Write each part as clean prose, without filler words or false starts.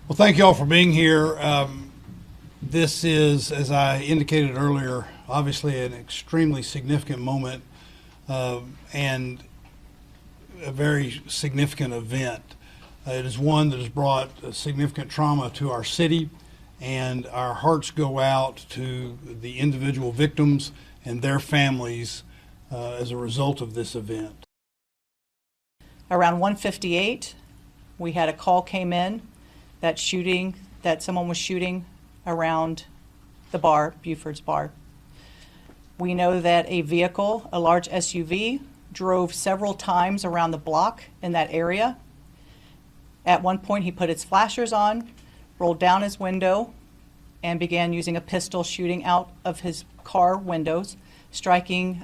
Well, thank you all for being here. This is, as I indicated earlier, obviously an extremely significant moment and a very significant event. It is one that has brought significant trauma to our city, and our hearts go out to the individual victims and their families as a result of this event. Around 1:58, we had a call came in that someone was shooting around the bar, Buford's bar. We know that a vehicle, a large SUV, drove several times around the block in that area. At one point, he put his flashers on, rolled down his window, and began using a pistol shooting out of his car windows, striking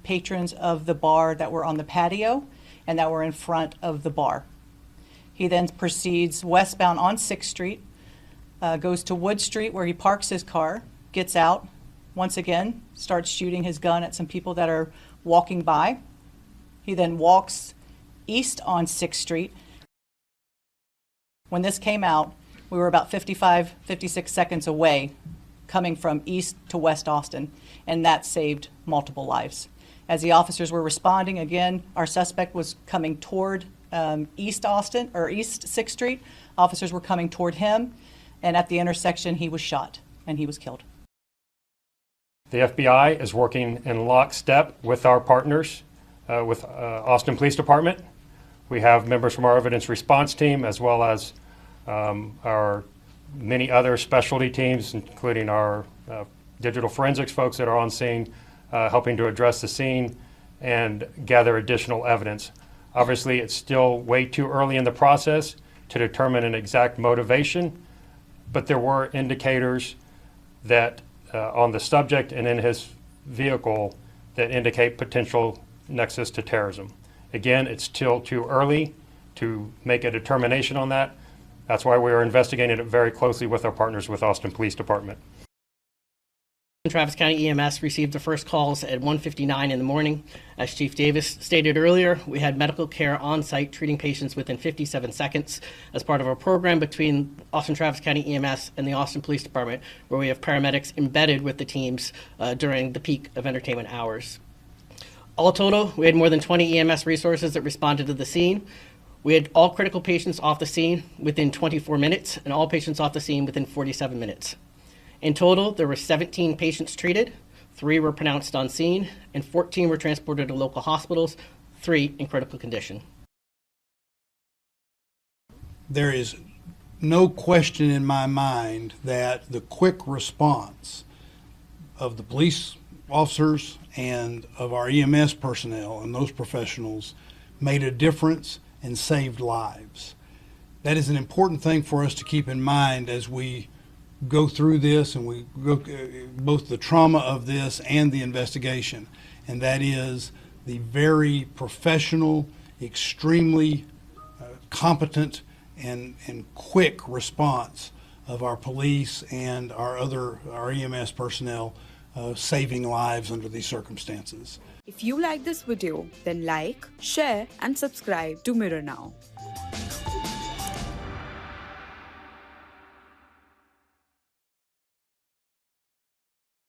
patrons of the bar that were on the patio and that were in front of the bar. He then proceeds westbound on 6th Street, goes to Wood Street where he parks his car, gets out, once again starts shooting his gun at some people that are walking by. He then walks east on 6th Street. When this came out, we were about 56 seconds away coming from east to West Austin, and that saved multiple lives. As the officers were responding, again, our suspect was coming toward East Austin, or East 6th Street. Officers were coming toward him, and at the intersection, he was shot, and he was killed. The FBI is working in lockstep with our partners, with Austin Police Department. We have members from our evidence response team, as well as our many other specialty teams, including our digital forensics folks that are on scene, helping to address the scene and gather additional evidence. Obviously, it's still way too early in the process to determine an exact motivation, but there were indicators that on the subject and in his vehicle that indicate potential nexus to terrorism. Again, it's still too early to make a determination on that. That's why we are investigating it very closely with our partners with Austin Police Department. Travis County EMS received the first calls at 1:59 in the morning. As Chief Davis stated earlier, we had medical care on site treating patients within 57 seconds as part of a program between Austin Travis County EMS and the Austin Police Department, where we have paramedics embedded with the teams during the peak of entertainment hours. All total, we had more than 20 EMS resources that responded to the scene. We had all critical patients off the scene within 24 minutes and all patients off the scene within 47 minutes. In total, there were 17 patients treated, 3 were pronounced on scene, and 14 were transported to local hospitals, 3 in critical condition. There is no question in my mind that the quick response of the police officers and of our EMS personnel and those professionals made a difference and saved lives. That is an important thing for us to keep in mind as we go through this and we go both the trauma of this and the investigation, and that is the very professional, extremely competent and quick response of our police and our EMS personnel saving lives under these circumstances. If you like this video, then like, share and subscribe to Mirror Now.